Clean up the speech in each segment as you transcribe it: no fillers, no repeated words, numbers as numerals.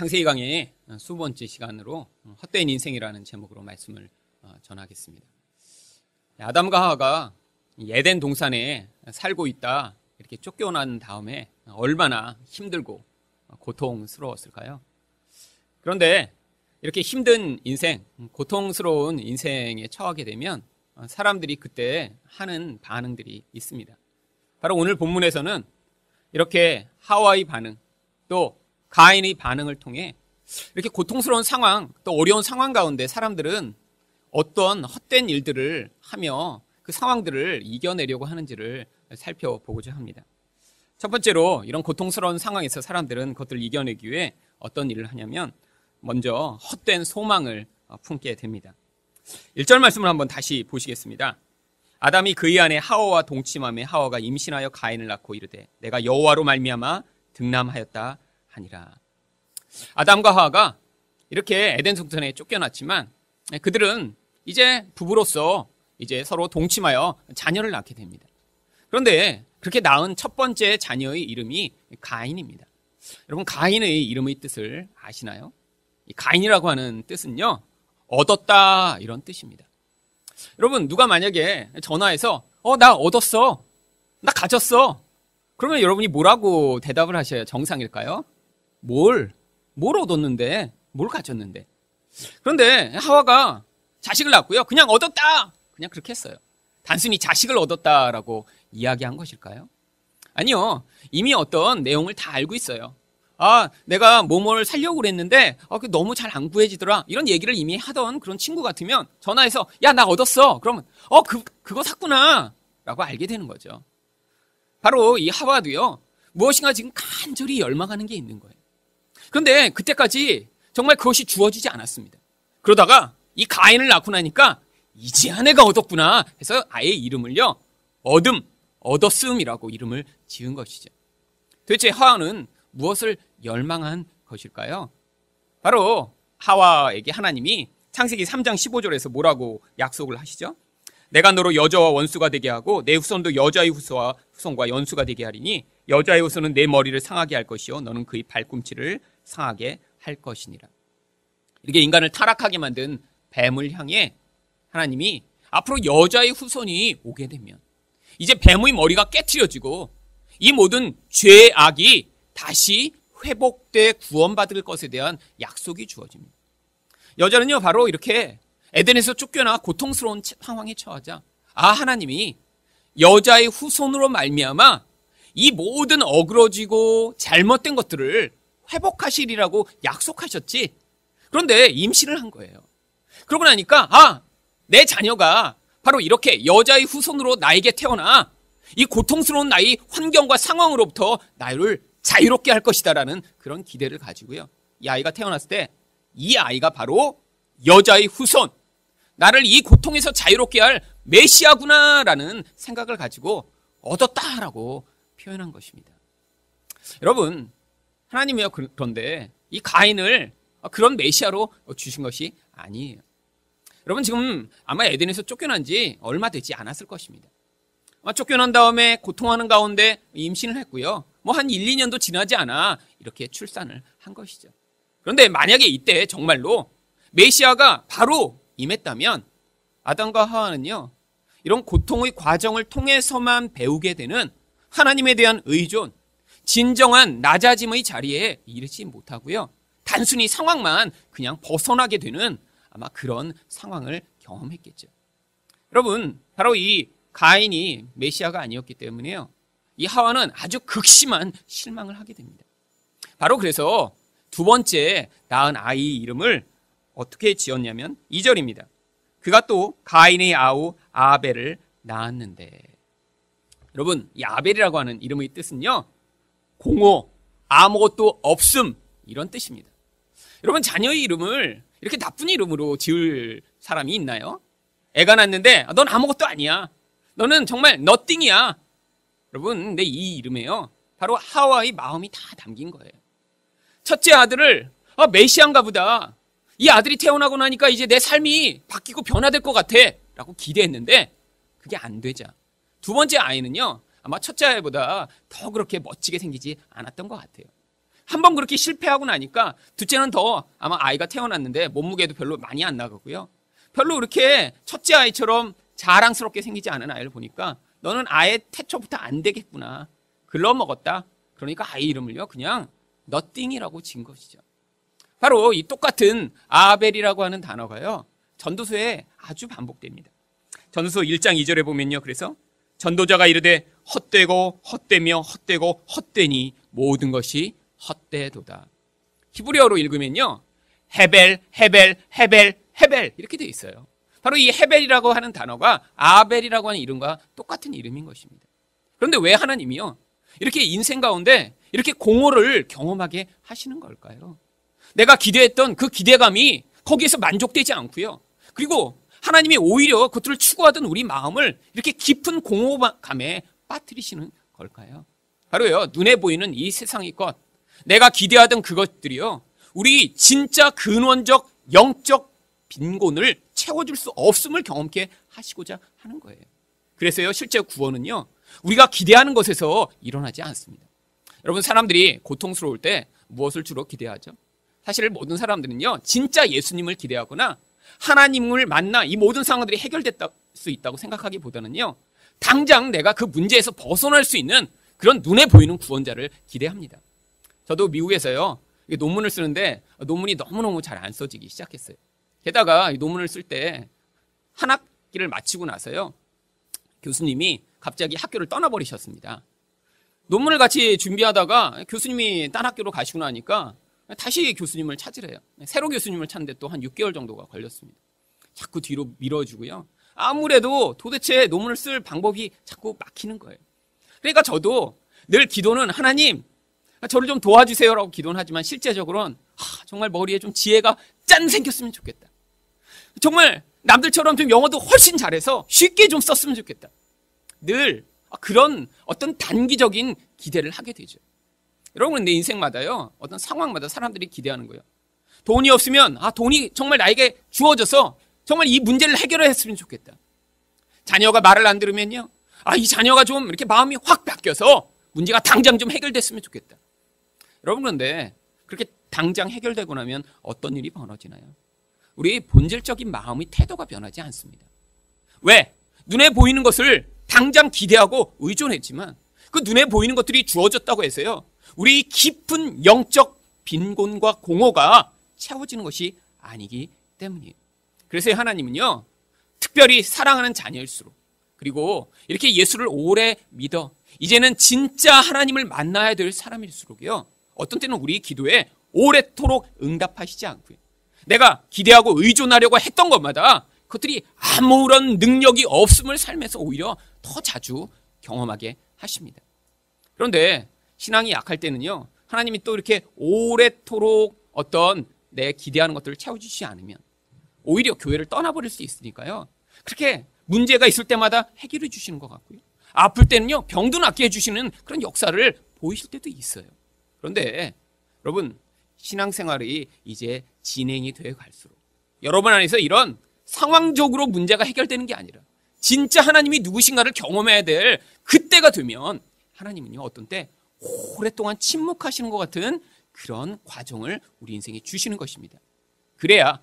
창세기 강의 20번째 시간으로 헛된 인생이라는 제목으로 말씀을 전하겠습니다. 아담과 하와가 에덴 동산에 살고 있다 이렇게 쫓겨난 다음에 얼마나 힘들고 고통스러웠을까요? 그런데 이렇게 힘든 인생, 고통스러운 인생에 처하게 되면 사람들이 그때 하는 반응들이 있습니다. 바로 오늘 본문에서는 이렇게 하와의 반응, 또 가인의 반응을 통해 이렇게 고통스러운 상황, 또 어려운 상황 가운데 사람들은 어떤 헛된 일들을 하며 그 상황들을 이겨내려고 하는지를 살펴보고자 합니다. 첫 번째로 이런 고통스러운 상황에서 사람들은 그것들을 이겨내기 위해 어떤 일을 하냐면 먼저 헛된 소망을 품게 됩니다. 1절 말씀을 한번 다시 보시겠습니다. 아담이 그의 아내 하와와 동침하며 하와가 임신하여 가인을 낳고 이르되 내가 여호와로 말미암아 등남하였다 하니라. 아담과 하와가 이렇게 에덴 동산에 쫓겨났지만 그들은 이제 부부로서 이제 서로 동침하여 자녀를 낳게 됩니다. 그런데 그렇게 낳은 첫 번째 자녀의 이름이 가인입니다. 여러분, 가인의 이름의 뜻을 아시나요? 이 가인이라고 하는 뜻은요, 얻었다 이런 뜻입니다. 여러분, 누가 만약에 전화해서 나 얻었어, 나 가졌어, 그러면 여러분이 뭐라고 대답을 하셔야 정상일까요? 뭘 얻었는데, 뭘 가졌는데. 그런데 하와가 자식을 낳았고요, 그냥 얻었다, 그냥 그렇게 했어요. 단순히 자식을 얻었다라고 이야기한 것일까요? 아니요, 이미 어떤 내용을 다 알고 있어요. 내가 뭐뭐를 살려고 그랬는데 너무 잘 안 구해지더라, 이런 얘기를 이미 하던 그런 친구 같으면 전화해서 야, 나 얻었어, 그러면 그거 샀구나 라고 알게 되는 거죠. 바로 이 하와도요, 무엇인가 지금 간절히 열망하는 게 있는 거예요. 그런데 그때까지 정말 그것이 주어지지 않았습니다. 그러다가 이 가인을 낳고 나니까 이제야 내가 얻었구나 해서 아예 이름을요, 얻었음이라고 이름을 지은 것이죠. 도대체 하와는 무엇을 열망한 것일까요? 바로 하와에게 하나님이 창세기 3장 15절에서 뭐라고 약속을 하시죠? 내가 너로 여자와 원수가 되게 하고 내 후손도 여자의 후손과 연수가 되게 하리니 여자의 후손은 내 머리를 상하게 할 것이요 너는 그의 발꿈치를 상하게 할 것이니라. 이렇게 인간을 타락하게 만든 뱀을 향해 하나님이 앞으로 여자의 후손이 오게 되면 이제 뱀의 머리가 깨트려지고 이 모든 죄악이 다시 회복돼 구원받을 것에 대한 약속이 주어집니다. 여자는요, 바로 이렇게 에덴에서 쫓겨나 고통스러운 상황에 처하자 하나님이 여자의 후손으로 말미암아 이 모든 어그러지고 잘못된 것들을 회복하시리라고 약속하셨지. 그런데 임신을 한 거예요. 그러고 나니까 내 자녀가 바로 이렇게 여자의 후손으로 나에게 태어나 이 고통스러운 나의 환경과 상황으로부터 나를 자유롭게 할 것이다라는 그런 기대를 가지고요, 이 아이가 태어났을 때 이 아이가 바로 여자의 후손, 나를 이 고통에서 자유롭게 할 메시아구나라는 생각을 가지고 얻었다라고 표현한 것입니다. 여러분, 하나님이요, 그런데 이 가인을 그런 메시아로 주신 것이 아니에요. 여러분, 지금 아마 에덴에서 쫓겨난 지 얼마 되지 않았을 것입니다. 쫓겨난 다음에 고통하는 가운데 임신을 했고요, 한 1, 2년도 지나지 않아 이렇게 출산을 한 것이죠. 그런데 만약에 이때 정말로 메시아가 바로 임했다면 아담과 하와는요, 이런 고통의 과정을 통해서만 배우게 되는 하나님에 대한 의존, 진정한 낮아짐의 자리에 이르지 못하고요, 단순히 상황만 그냥 벗어나게 되는 아마 그런 상황을 경험했겠죠. 여러분, 바로 이 가인이 메시아가 아니었기 때문에요, 이 하와는 아주 극심한 실망을 하게 됩니다. 바로 그래서 두 번째 낳은 아이 이름을 어떻게 지었냐면 2절입니다. 그가 또 가인의 아우 아벨을 낳았는데. 여러분, 이 아벨이라고 하는 이름의 뜻은요, 공허, 아무것도 없음, 이런 뜻입니다. 여러분, 자녀의 이름을 이렇게 나쁜 이름으로 지을 사람이 있나요? 애가 낳았는데 넌 아무것도 아니야, 너는 정말 너띵이야. 여러분, 근데 이 이름에요, 바로 하와의 마음이 다 담긴 거예요. 첫째 아들을 메시아인가 보다, 이 아들이 태어나고 나니까 이제 내 삶이 바뀌고 변화될 것 같아 라고 기대했는데 그게 안 되자 두 번째 아이는요, 아마 첫째 아이보다 더 그렇게 멋지게 생기지 않았던 것 같아요. 한 번 그렇게 실패하고 나니까 둘째는 더 아마 아이가 태어났는데 몸무게도 별로 많이 안 나가고요. 별로 그렇게 첫째 아이처럼 자랑스럽게 생기지 않은 아이를 보니까 너는 아예 태초부터 안 되겠구나. 글러먹었다. 그러니까 아이 이름을요 그냥 너띵이라고 지은 것이죠. 바로 이 똑같은 아벨이라고 하는 단어가요 전도서에 아주 반복됩니다. 전도서 1장 2절에 보면요. 그래서 전도자가 이르되 헛되고 헛되며 헛되고 헛되니 모든 것이 헛되도다. 히브리어로 읽으면요. 헤벨 헤벨 헤벨 헤벨 이렇게 되어 있어요. 바로 이 헤벨이라고 하는 단어가 아벨이라고 하는 이름과 똑같은 이름인 것입니다. 그런데 왜 하나님이요 이렇게 인생 가운데 이렇게 공허를 경험하게 하시는 걸까요? 내가 기대했던 그 기대감이 거기에서 만족되지 않고요. 그리고 하나님이 오히려 그것들을 추구하던 우리 마음을 이렇게 깊은 공허감에 빠뜨리시는 걸까요? 바로요 눈에 보이는 이 세상의 것, 내가 기대하던 그것들이요 우리 진짜 근원적 영적 빈곤을 채워줄 수 없음을 경험케 하시고자 하는 거예요. 그래서요 실제 구원은요 우리가 기대하는 것에서 일어나지 않습니다. 여러분 사람들이 고통스러울 때 무엇을 주로 기대하죠? 사실 모든 사람들은요 진짜 예수님을 기대하거나 하나님을 만나 이 모든 상황들이 해결될 수 있다고 생각하기보다는요 당장 내가 그 문제에서 벗어날 수 있는 그런 눈에 보이는 구원자를 기대합니다. 저도 미국에서요 논문을 쓰는데 논문이 너무너무 잘 안 써지기 시작했어요. 게다가 논문을 쓸 때 한 학기를 마치고 나서요 교수님이 갑자기 학교를 떠나버리셨습니다. 논문을 같이 준비하다가 교수님이 딴 학교로 가시고 나니까 다시 교수님을 찾으래요. 새로 교수님을 찾는데 또 한 6개월 정도가 걸렸습니다. 자꾸 뒤로 밀어주고요. 아무래도 도대체 논문을 쓸 방법이 자꾸 막히는 거예요. 그러니까 저도 늘 기도는 하나님 저를 좀 도와주세요라고 기도는 하지만 실제적으로는 정말 머리에 좀 지혜가 짠 생겼으면 좋겠다. 정말 남들처럼 좀 영어도 훨씬 잘해서 쉽게 좀 썼으면 좋겠다. 늘 그런 어떤 단기적인 기대를 하게 되죠. 여러분 내 인생마다요 어떤 상황마다 사람들이 기대하는 거예요. 돈이 없으면 돈이 정말 나에게 주어져서 정말 이 문제를 해결했으면 좋겠다. 자녀가 말을 안 들으면요 이 자녀가 좀 이렇게 마음이 확 바뀌어서 문제가 당장 좀 해결됐으면 좋겠다. 여러분 그런데 그렇게 당장 해결되고 나면 어떤 일이 벌어지나요? 우리 본질적인 마음의 태도가 변하지 않습니다. 왜? 눈에 보이는 것을 당장 기대하고 의존했지만 그 눈에 보이는 것들이 주어졌다고 해서요 우리 깊은 영적 빈곤과 공허가 채워지는 것이 아니기 때문이에요. 그래서 하나님은요 특별히 사랑하는 자녀일수록 그리고 이렇게 예수를 오래 믿어 이제는 진짜 하나님을 만나야 될 사람일수록요 어떤 때는 우리 기도에 오래도록 응답하시지 않고요 내가 기대하고 의존하려고 했던 것마다 그것들이 아무런 능력이 없음을 삶에서 오히려 더 자주 경험하게 하십니다. 그런데 신앙이 약할 때는요 하나님이 또 이렇게 오래도록 어떤 내 기대하는 것들을 채워주시지 않으면 오히려 교회를 떠나버릴 수 있으니까요 그렇게 문제가 있을 때마다 해결해 주시는 것 같고요 아플 때는요 병도 낫게 해주시는 그런 역사를 보이실 때도 있어요. 그런데 여러분 신앙생활이 이제 진행이 되어 갈수록 여러분 안에서 이런 상황적으로 문제가 해결되는 게 아니라 진짜 하나님이 누구신가를 경험해야 될 그때가 되면 하나님은요 어떤 때 오랫동안 침묵하시는 것 같은 그런 과정을 우리 인생에 주시는 것입니다. 그래야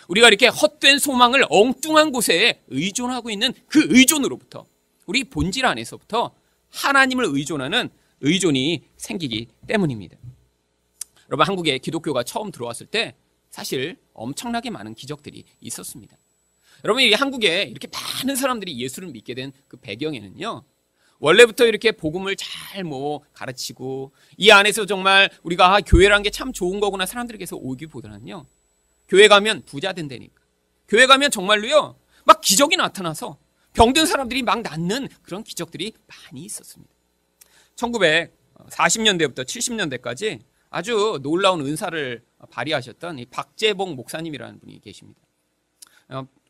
우리가 이렇게 헛된 소망을 엉뚱한 곳에 의존하고 있는 그 의존으로부터 우리 본질 안에서부터 하나님을 의존하는 의존이 생기기 때문입니다. 여러분 한국에 기독교가 처음 들어왔을 때 사실 엄청나게 많은 기적들이 있었습니다. 여러분 이 한국에 이렇게 많은 사람들이 예수를 믿게 된 그 배경에는요 원래부터 이렇게 복음을 잘 가르치고 이 안에서 정말 우리가 교회라는 게 참 좋은 거구나 사람들에게서 오기보다는요 교회 가면 부자 된다니까 교회 가면 정말로요 막 기적이 나타나서 병든 사람들이 막 낫는 그런 기적들이 많이 있었습니다. 1940년대부터 70년대까지 아주 놀라운 은사를 발휘하셨던 이 박재봉 목사님이라는 분이 계십니다.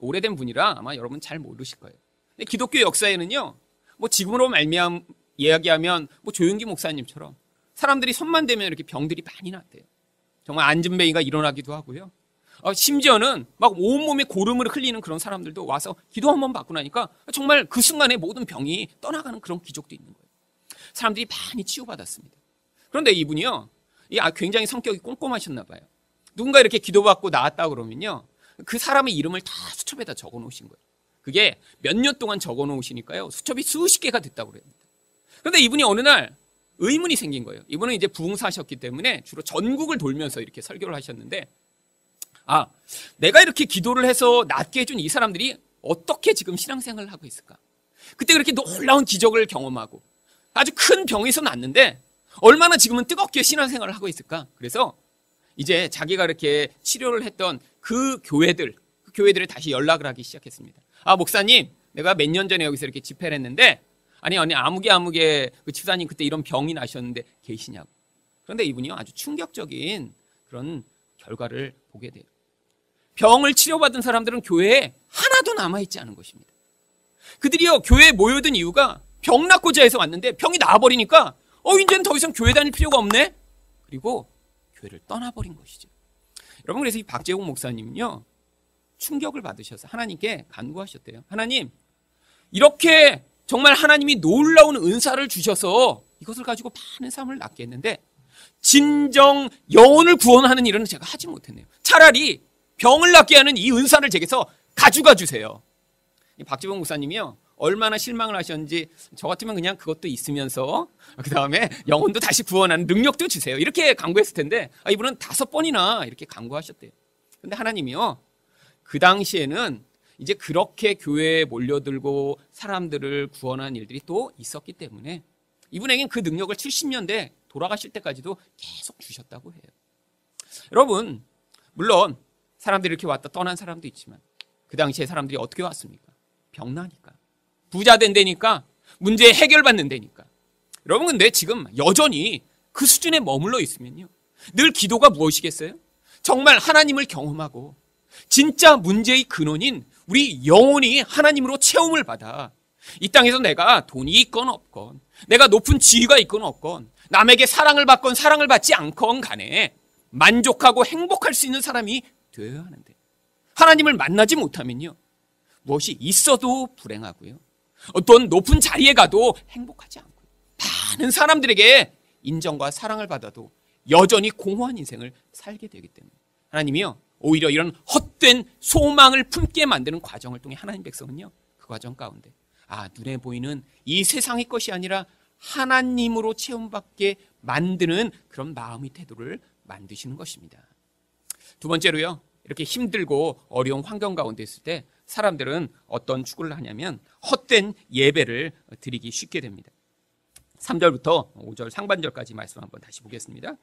오래된 분이라 아마 여러분 잘 모르실 거예요. 근데 기독교 역사에는요 지금으로 이야기하면 조용기 목사님처럼 사람들이 손만 대면 이렇게 병들이 많이 났대요. 정말 안진뱅이가 일어나기도 하고요. 심지어는 막 온몸에 고름을 흘리는 그런 사람들도 와서 기도 한번 받고 나니까 정말 그 순간에 모든 병이 떠나가는 그런 기적도 있는 거예요. 사람들이 많이 치유받았습니다. 그런데 이분이요 굉장히 성격이 꼼꼼하셨나 봐요. 누군가 이렇게 기도받고 나왔다 그러면요, 그 사람의 이름을 다 수첩에다 적어 놓으신 거예요. 그게 몇 년 동안 적어 놓으시니까요, 수첩이 수십 개가 됐다고 그럽니다. 그런데 이분이 어느 날 의문이 생긴 거예요. 이분은 이제 부흥사셨기 때문에 주로 전국을 돌면서 이렇게 설교를 하셨는데, 내가 이렇게 기도를 해서 낫게 해준 이 사람들이 어떻게 지금 신앙생활을 하고 있을까? 그때 그렇게 놀라운 기적을 경험하고 아주 큰 병에서 낫는데 얼마나 지금은 뜨겁게 신앙생활을 하고 있을까? 그래서 이제 자기가 이렇게 치료를 했던 그 교회들에 다시 연락을 하기 시작했습니다. 목사님, 내가 몇 년 전에 여기서 이렇게 집회를 했는데, 아니 아무개 그 집사님 그때 이런 병이 나셨는데 계시냐고. 그런데 이분이요, 아주 충격적인 그런 결과를 보게 돼요. 병을 치료받은 사람들은 교회에 하나도 남아있지 않은 것입니다. 그들이요, 교회에 모여든 이유가 병 낫고자 해서 왔는데 병이 나아버리니까 이제는 더 이상 교회 다닐 필요가 없네? 그리고 교회를 떠나버린 것이죠. 여러분, 그래서 이 박재홍 목사님은요, 충격을 받으셔서 하나님께 간구하셨대요. 하나님, 이렇게 정말 하나님이 놀라운 은사를 주셔서 이것을 가지고 많은 사람을 낫게 했는데 진정 영혼을 구원하는 일은 제가 하지 못했네요. 차라리 병을 낫게 하는 이 은사를 제게서 가져가 주세요. 박재홍 목사님이요, 얼마나 실망을 하셨는지, 저 같으면 그냥 그것도 있으면서 그 다음에 영혼도 다시 구원하는 능력도 주세요, 이렇게 간구했을 텐데, 이분은 5번이나 이렇게 간구하셨대요. 근데 하나님이요, 그 당시에는 이제 그렇게 교회에 몰려들고 사람들을 구원한 일들이 또 있었기 때문에 이분에겐 그 능력을 70년대 돌아가실 때까지도 계속 주셨다고 해요. 여러분, 물론 사람들이 이렇게 왔다 떠난 사람도 있지만 그 당시에 사람들이 어떻게 왔습니까? 병나니까, 부자 된다니까, 문제 해결받는다니까. 여러분, 근데 지금 여전히 그 수준에 머물러 있으면요, 늘 기도가 무엇이겠어요? 정말 하나님을 경험하고 진짜 문제의 근원인 우리 영혼이 하나님으로 체험을 받아 이 땅에서 내가 돈이 있건 없건, 내가 높은 지위가 있건 없건, 남에게 사랑을 받건 사랑을 받지 않건 간에 만족하고 행복할 수 있는 사람이 되어야 하는데, 하나님을 만나지 못하면요, 무엇이 있어도 불행하고요, 어떤 높은 자리에 가도 행복하지 않고요, 많은 사람들에게 인정과 사랑을 받아도 여전히 공허한 인생을 살게 되기 때문에 하나님이요, 오히려 이런 헛된 소망을 품게 만드는 과정을 통해 하나님 백성은요, 그 과정 가운데 눈에 보이는 이 세상의 것이 아니라 하나님으로 체험받게 만드는 그런 마음의 태도를 만드시는 것입니다. 두 번째로요, 이렇게 힘들고 어려운 환경 가운데 있을 때 사람들은 어떤 추구를 하냐면 헛된 예배를 드리기 쉽게 됩니다. 3절부터 5절 상반절까지 말씀 한번 다시 보겠습니다.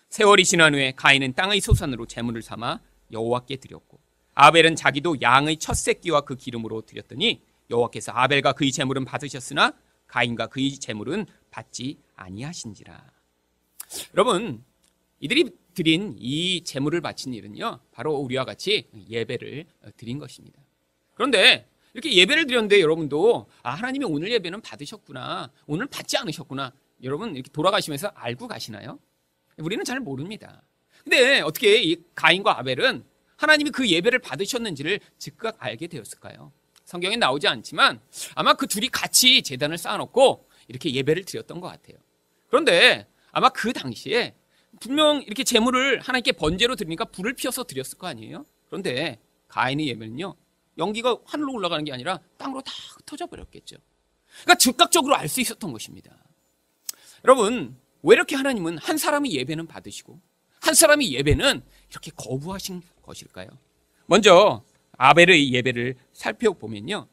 세월이 지난 후에 가인은 땅의 소산으로 제물을 삼아 여호와께 드렸고, 아벨은 자기도 양의 첫 새끼와 그 기름으로 드렸더니 여호와께서 아벨과 그의 제물은 받으셨으나 가인과 그의 제물은 받지 아니하신지라. 여러분, 이들이 드린 이 제물을 바친 일은요, 바로 우리와 같이 예배를 드린 것입니다. 그런데 이렇게 예배를 드렸는데 여러분도 하나님이 오늘 예배는 받으셨구나, 오늘 받지 않으셨구나, 여러분 이렇게 돌아가시면서 알고 가시나요? 우리는 잘 모릅니다. 근데 어떻게 이 가인과 아벨은 하나님이 그 예배를 받으셨는지를 즉각 알게 되었을까요? 성경에 나오지 않지만 아마 그 둘이 같이 제단을 쌓아놓고 이렇게 예배를 드렸던 것 같아요. 그런데 아마 그 당시에 분명 이렇게 제물을 하나님께 번제로 드리니까 불을 피워서 드렸을 거 아니에요? 그런데 가인의 예배는요, 연기가 하늘로 올라가는 게 아니라 땅으로 다 흩어져 버렸겠죠. 그러니까 즉각적으로 알 수 있었던 것입니다. 여러분, 왜 이렇게 하나님은 한 사람의 예배는 받으시고 한 사람의 예배는 이렇게 거부하신 것일까요? 먼저 아벨의 예배를 살펴보면요,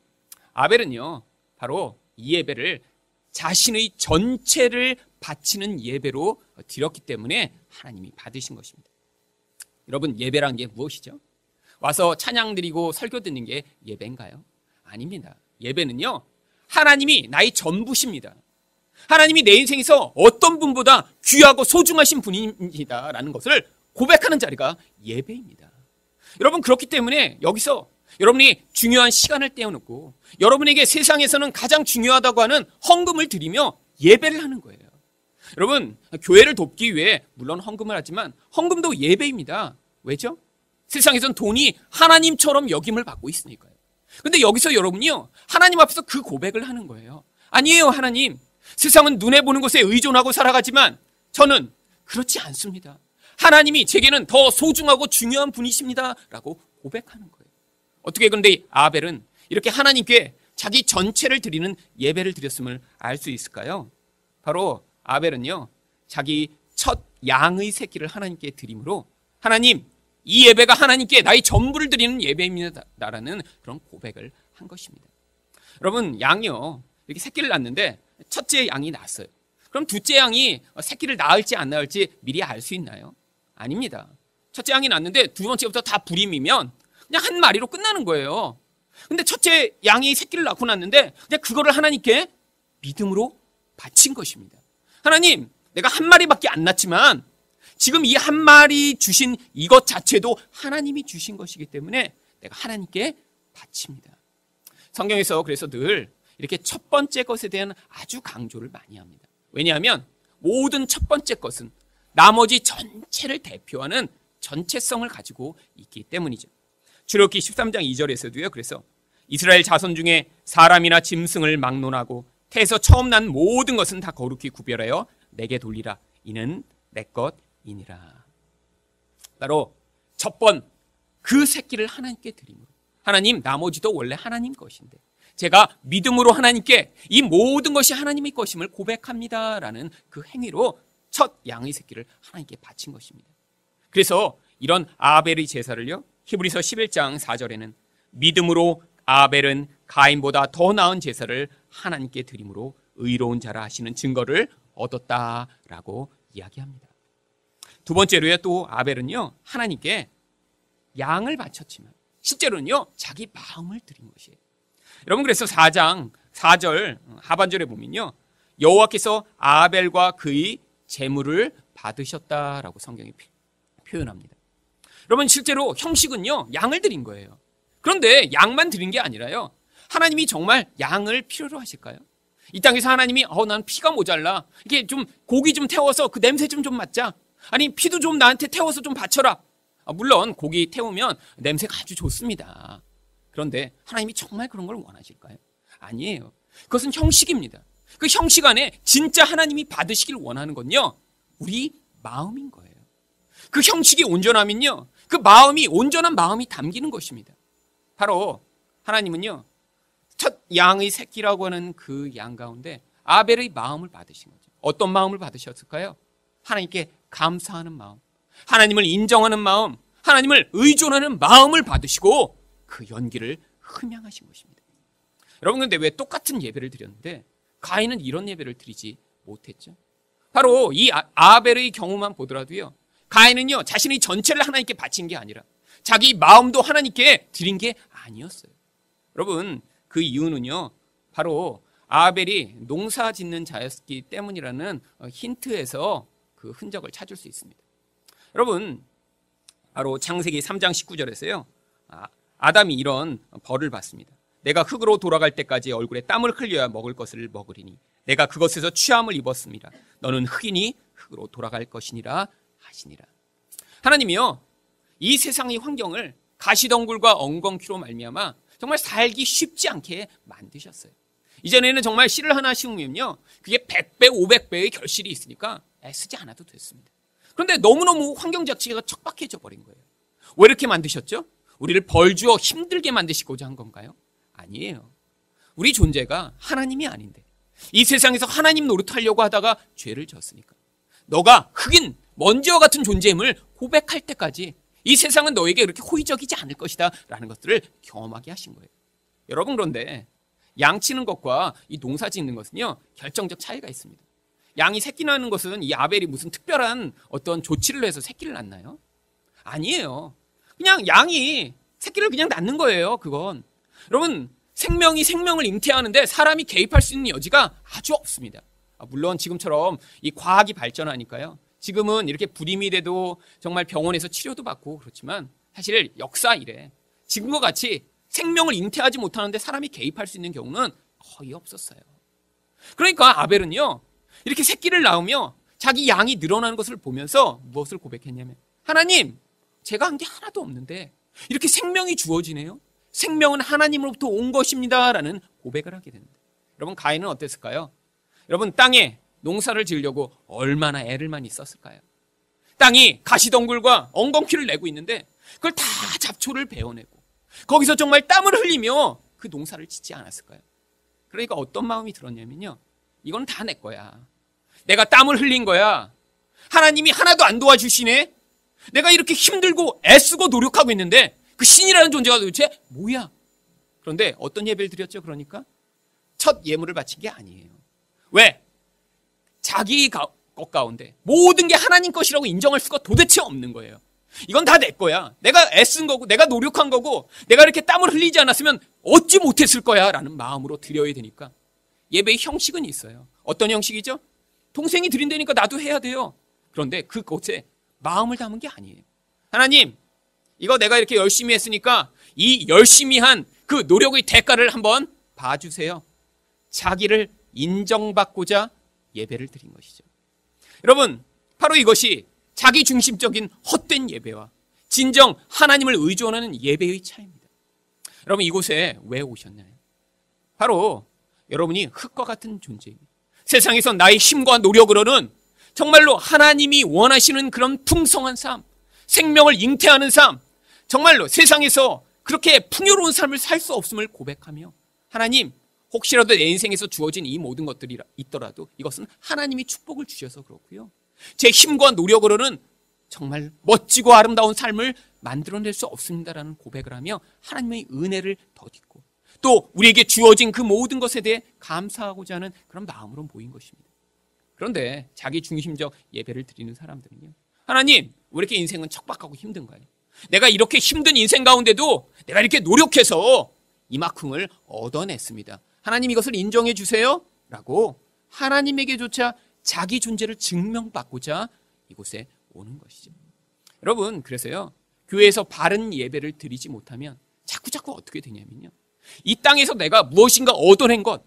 아벨은요, 바로 이 예배를 자신의 전체를 바치는 예배로 드렸기 때문에 하나님이 받으신 것입니다. 여러분, 예배란 게 무엇이죠? 와서 찬양 드리고 설교 듣는 게 예배인가요? 아닙니다. 예배는요, 하나님이 나의 전부십니다. 하나님이 내 인생에서 어떤 분보다 귀하고 소중하신 분입니다라는 것을 고백하는 자리가 예배입니다. 여러분, 그렇기 때문에 여기서 여러분이 중요한 시간을 떼어놓고 여러분에게 세상에서는 가장 중요하다고 하는 헌금을 드리며 예배를 하는 거예요. 여러분, 교회를 돕기 위해 물론 헌금을 하지만 헌금도 예배입니다. 왜죠? 세상에선 돈이 하나님처럼 여김을 받고 있으니까요. 근데 여기서 여러분이요, 하나님 앞에서 그 고백을 하는 거예요. 아니에요, 하나님. 세상은 눈에 보는 것에 의존하고 살아가지만 저는 그렇지 않습니다. 하나님이 제게는 더 소중하고 중요한 분이십니다. 라고 고백하는 거예요. 어떻게 그런데 아벨은 이렇게 하나님께 자기 전체를 드리는 예배를 드렸음을 알 수 있을까요? 바로 아벨은요, 자기 첫 양의 새끼를 하나님께 드림으로 하나님, 이 예배가 하나님께 나의 전부를 드리는 예배입니다라는 그런 고백을 한 것입니다. 여러분, 양이요, 이렇게 새끼를 낳는데 첫째 양이 낳았어요. 그럼 둘째 양이 새끼를 낳을지 안 낳을지 미리 알 수 있나요? 아닙니다. 첫째 양이 낳는데 두 번째부터 다 불임이면 그냥 한 마리로 끝나는 거예요. 근데 첫째 양이 새끼를 낳고 났는데 그냥 그거를 하나님께 믿음으로 바친 것입니다. 하나님, 내가 한 마리밖에 안 낳지만 지금 이 한 마리 주신 이것 자체도 하나님이 주신 것이기 때문에 내가 하나님께 바칩니다. 성경에서 그래서 늘 이렇게 첫 번째 것에 대한 아주 강조를 많이 합니다. 왜냐하면 모든 첫 번째 것은 나머지 전체를 대표하는 전체성을 가지고 있기 때문이죠. 출애굽기 13장 2절에서도요. 그래서 이스라엘 자손 중에 사람이나 짐승을 막론하고 태에서 처음 난 모든 것은 다 거룩히 구별하여 내게 돌리라. 이는 내 것이니라. 바로 첫 번 그 새끼를 하나님께 드림으로, 하나님, 나머지도 원래 하나님 것인데 제가 믿음으로 하나님께 이 모든 것이 하나님의 것임을 고백합니다라는 그 행위로 첫 양의 새끼를 하나님께 바친 것입니다. 그래서 이런 아벨의 제사를요, 히브리서 11장 4절에는 믿음으로 아벨은 가인보다 더 나은 제사를 하나님께 드림으로 의로운 자라 하시는 증거를 얻었다라고 이야기합니다. 두 번째로요, 또 아벨은요, 하나님께 양을 바쳤지만 실제로는요, 자기 마음을 드린 것이에요. 여러분, 그래서 4장 4절 하반절에 보면요, 여호와께서 아벨과 그의 제물을 받으셨다라고 성경이 표현합니다. 여러분, 실제로 형식은요, 양을 드린 거예요. 그런데 양만 드린 게 아니라요, 하나님이 정말 양을 필요로 하실까요? 이 땅에서 하나님이 난 피가 모자라, 이게 좀 고기 좀 태워서 그 냄새 좀 맡자, 아니 피도 좀 나한테 태워서 좀 바쳐라. 물론 고기 태우면 냄새가 아주 좋습니다. 그런데 하나님이 정말 그런 걸 원하실까요? 아니에요. 그것은 형식입니다. 그 형식 안에 진짜 하나님이 받으시길 원하는 건요, 우리 마음인 거예요. 그 형식이 온전하면요, 그 마음이, 온전한 마음이 담기는 것입니다. 바로 하나님은요, 첫 양의 새끼라고 하는 그 양 가운데 아벨의 마음을 받으신 거죠. 어떤 마음을 받으셨을까요? 하나님께 감사하는 마음, 하나님을 인정하는 마음, 하나님을 의존하는 마음을 받으시고 그 연기를 흠양하신 것입니다. 여러분, 근데 왜 똑같은 예배를 드렸는데 가인은 이런 예배를 드리지 못했죠? 바로 이 아벨의 경우만 보더라도요, 가인은요, 자신의 전체를 하나님께 바친 게 아니라 자기 마음도 하나님께 드린 게 아니었어요. 여러분, 그 이유는요, 바로 아벨이 농사 짓는 자였기 때문이라는 힌트에서 그 흔적을 찾을 수 있습니다. 여러분, 바로 창세기 3장 19절에서요, 아담이 이런 벌을 받습니다. 내가 흙으로 돌아갈 때까지 얼굴에 땀을 흘려야 먹을 것을 먹으리니 내가 그것에서 취함을 입었습니다. 너는 흙이니 흙으로 돌아갈 것이니라 하시니라. 하나님이요, 이 세상의 환경을 가시덩굴과 엉겅퀴로 말미암아 정말 살기 쉽지 않게 만드셨어요. 이전에는 정말 씨를 하나 심으면요, 그게 100배, 500배의 결실이 있으니까 애쓰지 않아도 됐습니다. 그런데 너무너무 환경 자체가 척박해져 버린 거예요. 왜 이렇게 만드셨죠? 우리를 벌주어 힘들게 만드시고자 한 건가요? 아니에요. 우리 존재가 하나님이 아닌데 이 세상에서 하나님 노릇하려고 하다가 죄를 졌으니까 너가 흙인 먼지와 같은 존재임을 고백할 때까지 이 세상은 너에게 그렇게 호의적이지 않을 것이다 라는 것들을 경험하게 하신 거예요. 여러분, 그런데 양 치는 것과 이 농사 짓는 것은요, 결정적 차이가 있습니다. 양이 새끼 낳는 것은 이 아벨이 무슨 특별한 어떤 조치를 해서 새끼를 낳나요? 아니에요. 그냥 양이 새끼를 그냥 낳는 거예요. 그건 여러분, 생명이 생명을 잉태하는데 사람이 개입할 수 있는 여지가 아주 없습니다. 물론 지금처럼 이 과학이 발전하니까요, 지금은 이렇게 불임이 돼도 정말 병원에서 치료도 받고 그렇지만 사실 역사 이래 지금과 같이 생명을 잉태하지 못하는데 사람이 개입할 수 있는 경우는 거의 없었어요. 그러니까 아벨은요, 이렇게 새끼를 낳으며 자기 양이 늘어나는 것을 보면서 무엇을 고백했냐면, 하나님, 제가 한 게 하나도 없는데 이렇게 생명이 주어지네요. 생명은 하나님으로부터 온 것입니다 라는 고백을 하게 됩니다. 여러분, 가인은 어땠을까요? 여러분, 땅에 농사를 지으려고 얼마나 애를 많이 썼을까요? 땅이 가시덩굴과 엉겅퀴를 내고 있는데 그걸 다 잡초를 베어내고 거기서 정말 땀을 흘리며 그 농사를 짓지 않았을까요? 그러니까 어떤 마음이 들었냐면요, 이건 다 내 거야. 내가 땀을 흘린 거야. 하나님이 하나도 안 도와주시네. 내가 이렇게 힘들고 애쓰고 노력하고 있는데 그 신이라는 존재가 도대체 뭐야? 그런데 어떤 예배를 드렸죠? 그러니까 첫 예물을 바친 게 아니에요. 왜? 자기 것 가운데 모든 게 하나님 것이라고 인정할 수가 도대체 없는 거예요. 이건 다 내 거야. 내가 애쓴 거고 내가 노력한 거고 내가 이렇게 땀을 흘리지 않았으면 얻지 못했을 거야 라는 마음으로 드려야 되니까 예배의 형식은 있어요. 어떤 형식이죠? 동생이 드린다니까 나도 해야 돼요. 그런데 그곳에 마음을 담은 게 아니에요. 하나님, 이거 내가 이렇게 열심히 했으니까 이 열심히 한 그 노력의 대가를 한번 봐주세요. 자기를 인정받고자 예배를 드린 것이죠. 여러분, 바로 이것이 자기 중심적인 헛된 예배와 진정 하나님을 의존하는 예배의 차이입니다. 여러분, 이곳에 왜 오셨나요? 바로 여러분이 흙과 같은 존재입니다. 세상에서 나의 힘과 노력으로는 정말로 하나님이 원하시는 그런 풍성한 삶, 생명을 잉태하는 삶, 정말로 세상에서 그렇게 풍요로운 삶을 살 수 없음을 고백하며 하나님, 혹시라도 내 인생에서 주어진 이 모든 것들이 있더라도 이것은 하나님이 축복을 주셔서 그렇고요. 제 힘과 노력으로는 정말 멋지고 아름다운 삶을 만들어낼 수 없습니다라는 고백을 하며 하나님의 은혜를 덧입고 또 우리에게 주어진 그 모든 것에 대해 감사하고자 하는 그런 마음으로 모인 것입니다. 그런데 자기 중심적 예배를 드리는 사람들은요, 하나님, 왜 이렇게 인생은 척박하고 힘든가요? 내가 이렇게 힘든 인생 가운데도 내가 이렇게 노력해서 이만큼을 얻어냈습니다. 하나님, 이것을 인정해 주세요 라고 하나님에게조차 자기 존재를 증명받고자 이곳에 오는 것이죠. 여러분, 그래서요, 교회에서 바른 예배를 드리지 못하면 자꾸 어떻게 되냐면요, 이 땅에서 내가 무엇인가 얻어낸 것,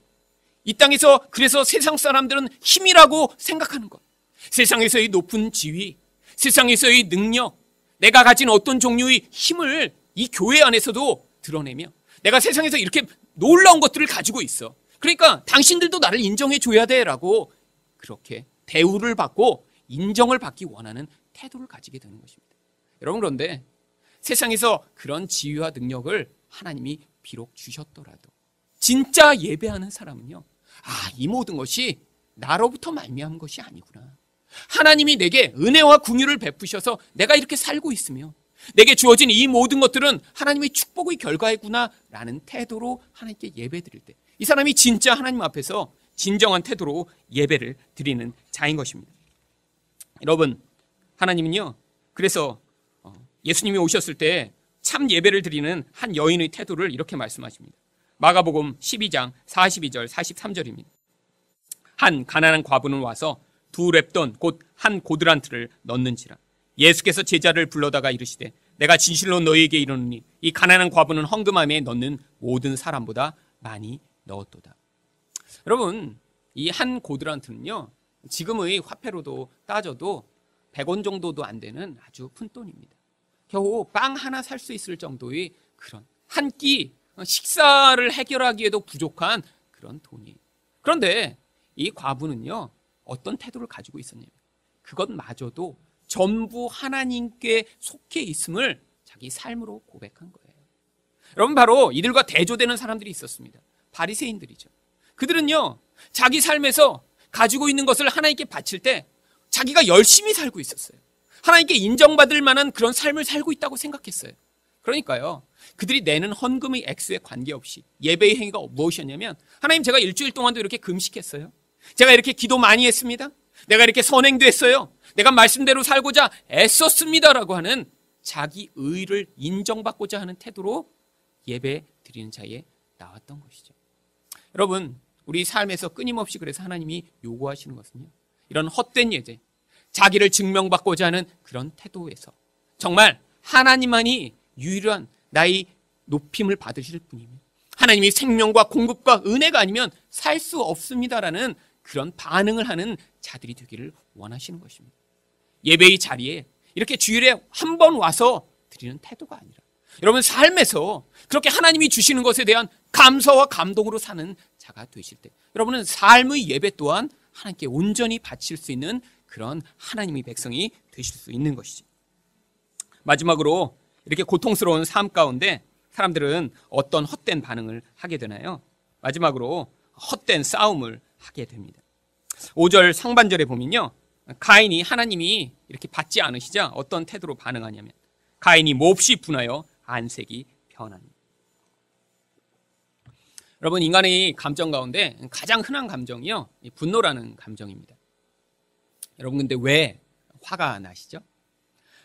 이 땅에서 그래서 세상 사람들은 힘이라고 생각하는 것, 세상에서의 높은 지위, 세상에서의 능력, 내가 가진 어떤 종류의 힘을 이 교회 안에서도 드러내며 내가 세상에서 이렇게 놀라운 것들을 가지고 있어. 그러니까 당신들도 나를 인정해 줘야 돼 라고 그렇게 대우를 받고 인정을 받기 원하는 태도를 가지게 되는 것입니다. 여러분, 그런데 세상에서 그런 지위와 능력을 하나님이 비록 주셨더라도 진짜 예배하는 사람은요, 이 모든 것이 나로부터 말미암은 것이 아니구나. 하나님이 내게 은혜와 긍휼을 베푸셔서 내가 이렇게 살고 있으며 내게 주어진 이 모든 것들은 하나님의 축복의 결과이구나 라는 태도로 하나님께 예배 드릴 때 이 사람이 진짜 하나님 앞에서 진정한 태도로 예배를 드리는 자인 것입니다. 여러분, 하나님은요, 그래서 예수님이 오셨을 때 참 예배를 드리는 한 여인의 태도를 이렇게 말씀하십니다. 마가복음 12장 42절 43절입니다. 한 가난한 과부는 와서 두 렙돈 곧 한 고드란트를 넣는지라. 예수께서 제자를 불러다가 이르시되 내가 진실로 너희에게 이르노니 이 가난한 과부는 헌금함에 넣는 모든 사람보다 많이 넣었도다. 여러분, 이 한 고드란트는요, 지금의 화폐로도 따져도 100원 정도도 안 되는 아주 큰 돈입니다. 겨우 빵 하나 살 수 있을 정도의 그런 한 끼 식사를 해결하기에도 부족한 그런 돈이에요. 그런데 이 과부는요, 어떤 태도를 가지고 있었냐면 그것마저도 전부 하나님께 속해 있음을 자기 삶으로 고백한 거예요. 여러분, 바로 이들과 대조되는 사람들이 있었습니다. 바리새인들이죠. 그들은요, 자기 삶에서 가지고 있는 것을 하나님께 바칠 때 자기가 열심히 살고 있었어요. 하나님께 인정받을 만한 그런 삶을 살고 있다고 생각했어요. 그러니까요, 그들이 내는 헌금의 액수에 관계없이 예배의 행위가 무엇이었냐면, 하나님, 제가 일주일 동안도 이렇게 금식했어요. 제가 이렇게 기도 많이 했습니다. 내가 이렇게 선행도 했어요. 내가 말씀대로 살고자 애썼습니다라고 하는 자기 의를 인정받고자 하는 태도로 예배 드리는 자리에 나왔던 것이죠. 여러분, 우리 삶에서 끊임없이 그래서 하나님이 요구하시는 것은요, 이런 헛된 예제, 자기를 증명받고자 하는 그런 태도에서 정말 하나님만이 유일한 나의 높임을 받으실 분이며 하나님이 생명과 공급과 은혜가 아니면 살 수 없습니다라는 그런 반응을 하는 자들이 되기를 원하시는 것입니다. 예배의 자리에 이렇게 주일에 한 번 와서 드리는 태도가 아니라 여러분 삶에서 그렇게 하나님이 주시는 것에 대한 감사와 감동으로 사는 자가 되실 때 여러분은 삶의 예배 또한 하나님께 온전히 바칠 수 있는 그런 하나님의 백성이 되실 수 있는 것이죠. 마지막으로 이렇게 고통스러운 삶 가운데 사람들은 어떤 헛된 반응을 하게 되나요? 마지막으로 헛된 싸움을 하게 됩니다. 5절 상반절에 보면요, 가인이 하나님이 이렇게 받지 않으시자 어떤 태도로 반응하냐면 가인이 몹시 분하여 안색이 변합니다. 여러분, 인간의 감정 가운데 가장 흔한 감정이요, 분노라는 감정입니다. 여러분, 근데 왜 화가 나시죠?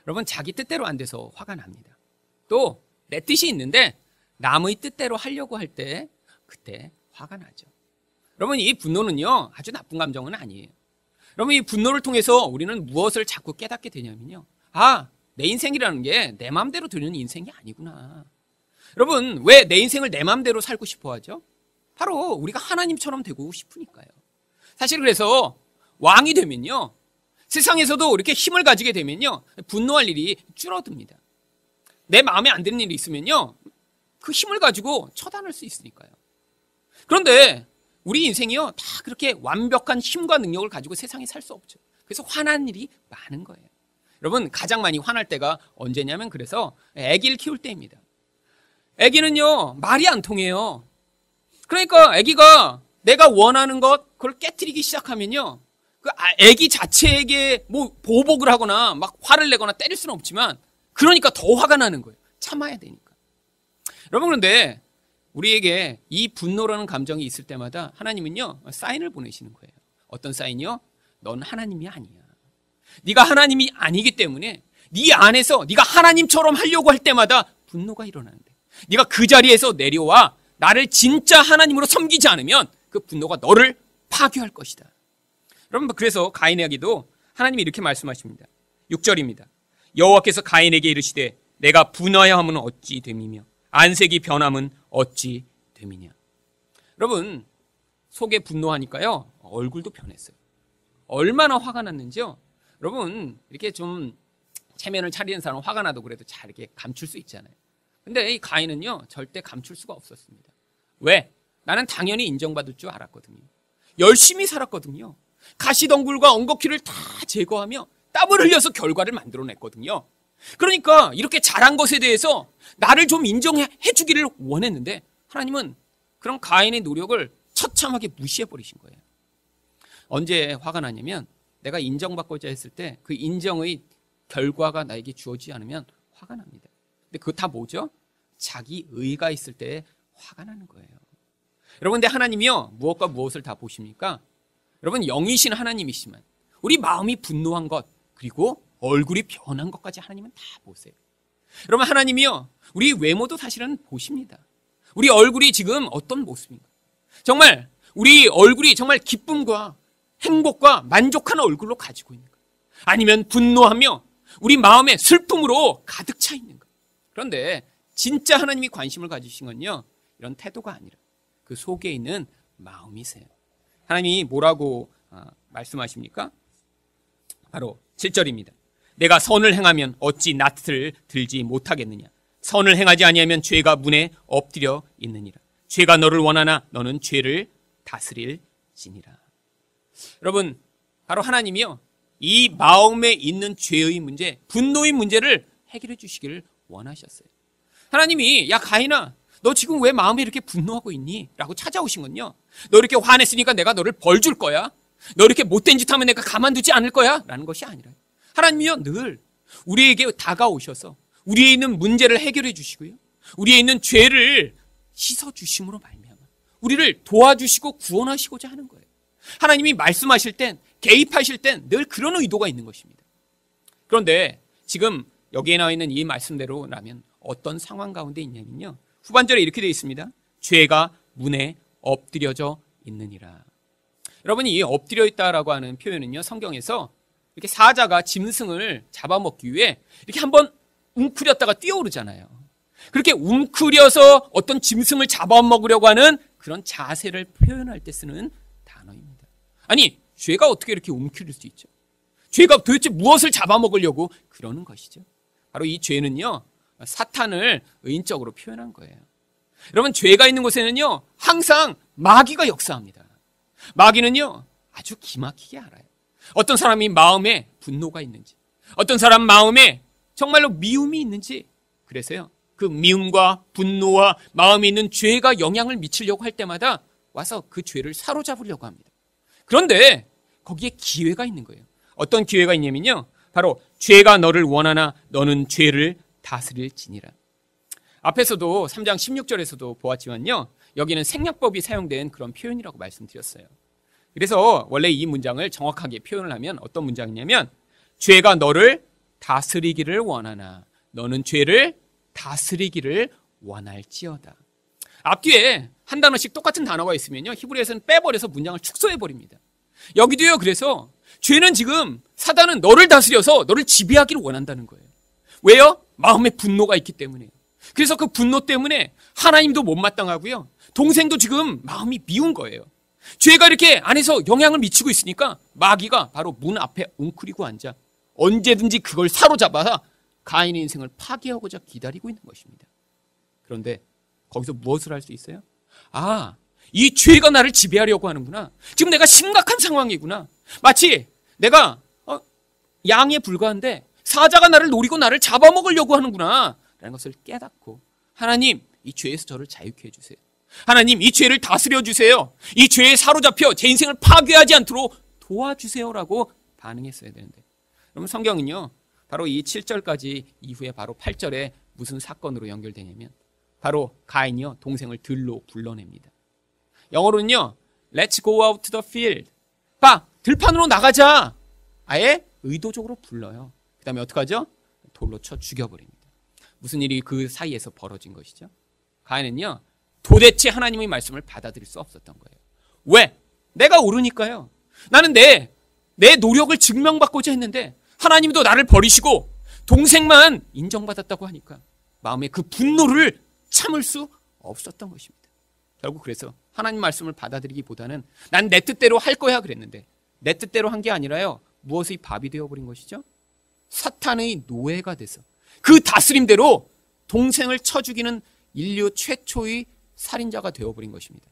여러분, 자기 뜻대로 안 돼서 화가 납니다. 또 내 뜻이 있는데 남의 뜻대로 하려고 할 때 그때 화가 나죠. 여러분, 이 분노는요, 아주 나쁜 감정은 아니에요. 여러분, 이 분노를 통해서 우리는 무엇을 자꾸 깨닫게 되냐면요, 내 인생이라는 게 내 마음대로 되는 인생이 아니구나. 여러분, 왜 내 인생을 내 마음대로 살고 싶어 하죠? 바로 우리가 하나님처럼 되고 싶으니까요. 사실 그래서 왕이 되면요, 세상에서도 이렇게 힘을 가지게 되면요, 분노할 일이 줄어듭니다. 내 마음에 안 드는 일이 있으면요, 그 힘을 가지고 처단할 수 있으니까요. 그런데 우리 인생이요, 다 그렇게 완벽한 힘과 능력을 가지고 세상에 살 수 없죠. 그래서 화난 일이 많은 거예요. 여러분, 가장 많이 화날 때가 언제냐면, 그래서 아기를 키울 때입니다. 아기는요, 말이 안 통해요. 그러니까 아기가 내가 원하는 것, 그걸 깨트리기 시작하면요, 그 아기 자체에게 뭐 보복을 하거나 막 화를 내거나 때릴 수는 없지만, 그러니까 더 화가 나는 거예요. 참아야 되니까. 여러분, 그런데 우리에게 이 분노라는 감정이 있을 때마다 하나님은요, 사인을 보내시는 거예요. 어떤 사인이요? 넌 하나님이 아니야. 네가 하나님이 아니기 때문에 네 안에서 네가 하나님처럼 하려고 할 때마다 분노가 일어나는데, 네가 그 자리에서 내려와 나를 진짜 하나님으로 섬기지 않으면 그 분노가 너를 파괴할 것이다. 여러분, 그래서 가인에게도 하나님이 이렇게 말씀하십니다. 6절입니다. 여호와께서 가인에게 이르시되 내가 분하여함은 어찌 됨이며 안색이 변함은 어찌 됨이냐. 여러분, 속에 분노하니까요, 얼굴도 변했어요. 얼마나 화가 났는지요. 여러분, 이렇게 좀 체면을 차리는 사람은 화가 나도 그래도 잘 이렇게 감출 수 있잖아요. 근데 이 가인은요, 절대 감출 수가 없었습니다. 왜? 나는 당연히 인정받을 줄 알았거든요. 열심히 살았거든요. 가시덩굴과 엉겅퀴를 다 제거하며 땀을 흘려서 결과를 만들어냈거든요. 그러니까 이렇게 잘한 것에 대해서 나를 좀 인정해 주기를 원했는데, 하나님은 그런 가인의 노력을 처참하게 무시해버리신 거예요. 언제 화가 나냐면, 내가 인정받고자 했을 때 그 인정의 결과가 나에게 주어지지 않으면 화가 납니다. 근데 그거 다 뭐죠? 자기 의가 있을 때 화가 나는 거예요. 여러분, 근데 하나님이요, 무엇과 무엇을 다 보십니까? 여러분, 영이신 하나님이시지만 우리 마음이 분노한 것, 그리고 얼굴이 변한 것까지 하나님은 다 보세요. 여러분, 하나님이요, 우리 외모도 사실은 보십니다. 우리 얼굴이 지금 어떤 모습인가? 정말 우리 얼굴이 정말 기쁨과 행복과 만족한 얼굴로 가지고 있는가? 아니면 분노하며 우리 마음에 슬픔으로 가득 차 있는가? 그런데 진짜 하나님이 관심을 가지신 건요, 이런 태도가 아니라 그 속에 있는 마음이세요. 하나님이 뭐라고 말씀하십니까? 바로 7절입니다. 내가 선을 행하면 어찌 낫을 들지 못하겠느냐. 선을 행하지 아니하면 죄가 문에 엎드려 있느니라. 죄가 너를 원하나 너는 죄를 다스릴지니라. 여러분, 바로 하나님이요, 이 마음에 있는 죄의 문제, 분노의 문제를 해결해 주시기를 원하셨어요. 하나님이, 야 가인아, 너 지금 왜 마음에 이렇게 분노하고 있니? 라고 찾아오신 건요, 너 이렇게 화냈으니까 내가 너를 벌 줄 거야, 너 이렇게 못된 짓 하면 내가 가만두지 않을 거야, 라는 것이 아니라, 하나님이요, 늘 우리에게 다가오셔서 우리에 있는 문제를 해결해 주시고요, 우리에 있는 죄를 씻어주심으로 말미암아 우리를 도와주시고 구원하시고자 하는 거예요. 하나님이 말씀하실 땐, 개입하실 땐 늘 그런 의도가 있는 것입니다. 그런데 지금 여기에 나와 있는 이 말씀대로라면 어떤 상황 가운데 있냐면요, 후반절에 이렇게 되어 있습니다. 죄가 문에 엎드려져 있느니라. 여러분이 이 엎드려 있다라고 하는 표현은요, 성경에서 이렇게 사자가 짐승을 잡아먹기 위해 이렇게 한번 웅크렸다가 뛰어오르잖아요. 그렇게 웅크려서 어떤 짐승을 잡아먹으려고 하는 그런 자세를 표현할 때 쓰는 단어입니다. 아니, 죄가 어떻게 이렇게 웅크릴 수 있죠? 죄가 도대체 무엇을 잡아먹으려고 그러는 것이죠? 바로 이 죄는요, 사탄을 의인적으로 표현한 거예요. 여러분, 죄가 있는 곳에는요, 항상 마귀가 역사합니다. 마귀는요, 아주 기막히게 알아요. 어떤 사람이 마음에 분노가 있는지, 어떤 사람 마음에 정말로 미움이 있는지, 그래서요, 그 미움과 분노와 마음에 있는 죄가 영향을 미치려고 할 때마다 와서 그 죄를 사로잡으려고 합니다. 그런데 거기에 기회가 있는 거예요. 어떤 기회가 있냐면요, 바로 죄가 너를 원하나 너는 죄를 다스릴지니라. 앞에서도 3장 16절에서도 보았지만요, 여기는 생략법이 사용된 그런 표현이라고 말씀드렸어요. 그래서 원래 이 문장을 정확하게 표현을 하면 어떤 문장이냐면, 죄가 너를 다스리기를 원하나 너는 죄를 다스리기를 원할지어다. 앞뒤에 한 단어씩 똑같은 단어가 있으면요, 히브리에서는 빼버려서 문장을 축소해버립니다. 여기도요, 그래서 죄는 지금, 사단은 너를 다스려서 너를 지배하기를 원한다는 거예요. 왜요? 마음에 분노가 있기 때문에요. 그래서 그 분노 때문에 하나님도 못마땅하고요, 동생도 지금 마음이 미운 거예요. 죄가 이렇게 안에서 영향을 미치고 있으니까 마귀가 바로 문 앞에 웅크리고 앉아 언제든지 그걸 사로잡아서 가인의 인생을 파괴하고자 기다리고 있는 것입니다. 그런데 거기서 무엇을 할 수 있어요? 아, 이 죄가 나를 지배하려고 하는구나. 지금 내가 심각한 상황이구나. 마치 내가 양에 불과한데 사자가 나를 노리고 나를 잡아먹으려고 하는구나 라는 것을 깨닫고, 하나님, 이 죄에서 저를 자유케 해주세요. 하나님, 이 죄를 다스려 주세요. 이 죄에 사로잡혀 제 인생을 파괴하지 않도록 도와주세요라고 반응했어야 되는데, 그러면 성경은요, 바로 이 7절까지 이후에 바로 8절에 무슨 사건으로 연결되냐면, 바로 가인이요, 동생을 들로 불러냅니다. 영어로는요, Let's go out to the field. 들판으로 나가자. 아예 의도적으로 불러요. 그 다음에 어떡하죠? 돌로 쳐 죽여버립니다. 무슨 일이 그 사이에서 벌어진 것이죠? 가인은요, 도대체 하나님의 말씀을 받아들일 수 없었던 거예요. 왜? 내가 옳으니까요. 나는 내 노력을 증명받고자 했는데 하나님도 나를 버리시고 동생만 인정받았다고 하니까 마음에 그 분노를 참을 수 없었던 것입니다. 결국 그래서 하나님 말씀을 받아들이기보다는 난 내 뜻대로 할 거야 그랬는데, 내 뜻대로 한 게 아니라요, 무엇의 밥이 되어버린 것이죠? 사탄의 노예가 돼서 그 다스림대로 동생을 쳐 죽이는 인류 최초의 살인자가 되어버린 것입니다.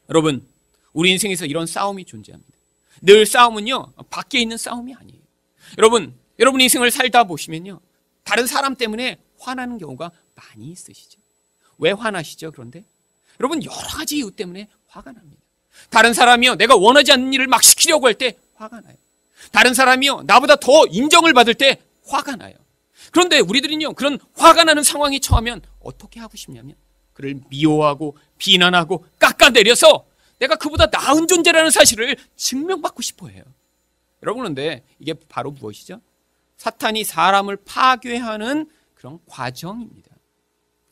여러분, 우리 인생에서 이런 싸움이 존재합니다. 늘 싸움은요, 밖에 있는 싸움이 아니에요. 여러분 인생을 살다 보시면요, 다른 사람 때문에 화나는 경우가 많이 있으시죠. 왜 화나시죠? 그런데 여러분, 여러 가지 이유 때문에 화가 납니다. 다른 사람이요, 내가 원하지 않는 일을 막 시키려고 할 때 화가 나요. 다른 사람이요, 나보다 더 인정을 받을 때 화가 나요. 그런데 우리들은요, 그런 화가 나는 상황에 처하면 어떻게 하고 싶냐면, 그를 미워하고 비난하고 깎아내려서 내가 그보다 나은 존재라는 사실을 증명받고 싶어 해요. 여러분, 그런데 이게 바로 무엇이죠? 사탄이 사람을 파괴하는 그런 과정입니다.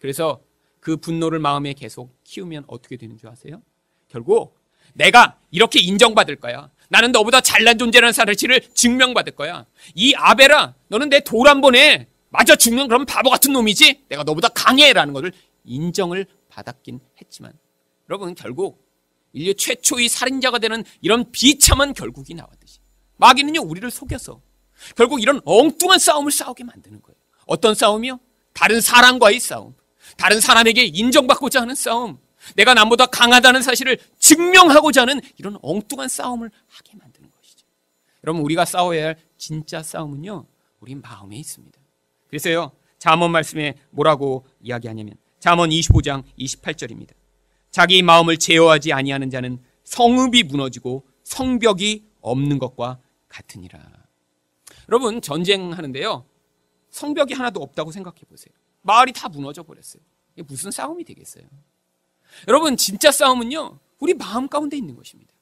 그래서 그 분노를 마음에 계속 키우면 어떻게 되는 줄 아세요? 결국 내가 이렇게 인정받을 거야. 나는 너보다 잘난 존재라는 사실을 증명받을 거야. 이 아벨아, 너는 내 돌 한 번에 맞아 죽는 그런 바보 같은 놈이지? 내가 너보다 강해라는 것을 인정을 받았긴 했지만, 여러분, 결국 인류 최초의 살인자가 되는 이런 비참한 결국이 나왔듯이 마귀는요, 우리를 속여서 결국 이런 엉뚱한 싸움을 싸우게 만드는 거예요. 어떤 싸움이요? 다른 사람과의 싸움, 다른 사람에게 인정받고자 하는 싸움, 내가 남보다 강하다는 사실을 증명하고자 하는 이런 엉뚱한 싸움을 하게 만드는 것이죠. 여러분, 우리가 싸워야 할 진짜 싸움은요, 우리 마음에 있습니다. 그래서요, 잠언 말씀에 뭐라고 이야기하냐면, 잠언 25장 28절입니다. 자기 마음을 제어하지 아니하는 자는 성읍이 무너지고 성벽이 없는 것과 같으니라. 여러분, 전쟁하는데요, 성벽이 하나도 없다고 생각해 보세요. 마을이 다 무너져 버렸어요. 이게 무슨 싸움이 되겠어요? 여러분, 진짜 싸움은요, 우리 마음 가운데 있는 것입니다.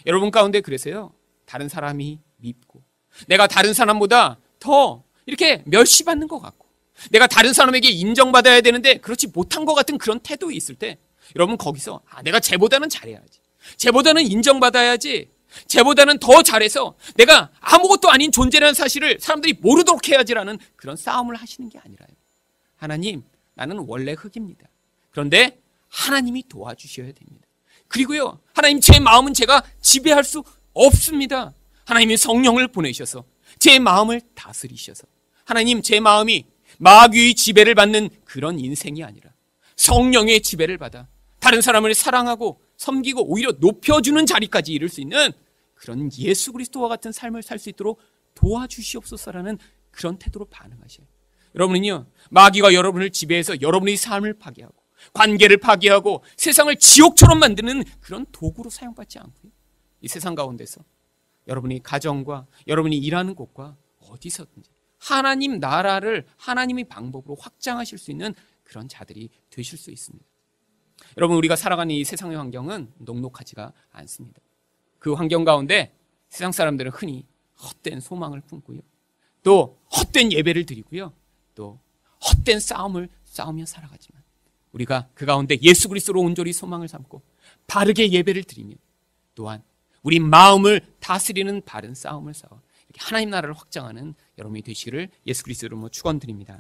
여러분 가운데 그래서요, 다른 사람이 밉고, 내가 다른 사람보다 더 이렇게 멸시받는 것 같고, 내가 다른 사람에게 인정받아야 되는데 그렇지 못한 것 같은 그런 태도에 있을 때, 여러분 거기서 내가 쟤보다는 잘해야지, 쟤보다는 인정받아야지, 쟤보다는 더 잘해서 내가 아무것도 아닌 존재라는 사실을 사람들이 모르도록 해야지라는 그런 싸움을 하시는 게 아니라요, 하나님, 나는 원래 흙입니다. 그런데 하나님이 도와주셔야 됩니다. 그리고요, 하나님, 제 마음은 제가 지배할 수 없습니다. 하나님이 성령을 보내셔서 제 마음을 다스리셔서, 하나님, 제 마음이 마귀의 지배를 받는 그런 인생이 아니라 성령의 지배를 받아 다른 사람을 사랑하고 섬기고 오히려 높여주는 자리까지 이룰 수 있는 그런 예수 그리스도와 같은 삶을 살 수 있도록 도와주시옵소서라는 그런 태도로 반응하셔요. 여러분은요, 마귀가 여러분을 지배해서 여러분의 삶을 파괴하고 관계를 파괴하고 세상을 지옥처럼 만드는 그런 도구로 사용받지 않고요, 이 세상 가운데서 여러분이 가정과 여러분이 일하는 곳과 어디서든지 하나님 나라를 하나님의 방법으로 확장하실 수 있는 그런 자들이 되실 수 있습니다. 여러분, 우리가 살아가는 이 세상의 환경은 녹록하지가 않습니다. 그 환경 가운데 세상 사람들은 흔히 헛된 소망을 품고요, 또 헛된 예배를 드리고요, 또 헛된 싸움을 싸우며 살아가지만 우리가 그 가운데 예수 그리스도로 온전히 소망을 삼고 바르게 예배를 드리며 또한 우리 마음을 다스리는 바른 싸움을 싸워 이렇게 하나님 나라를 확장하는 여러분이 되시기를 예수 그리스도로 축원드립니다.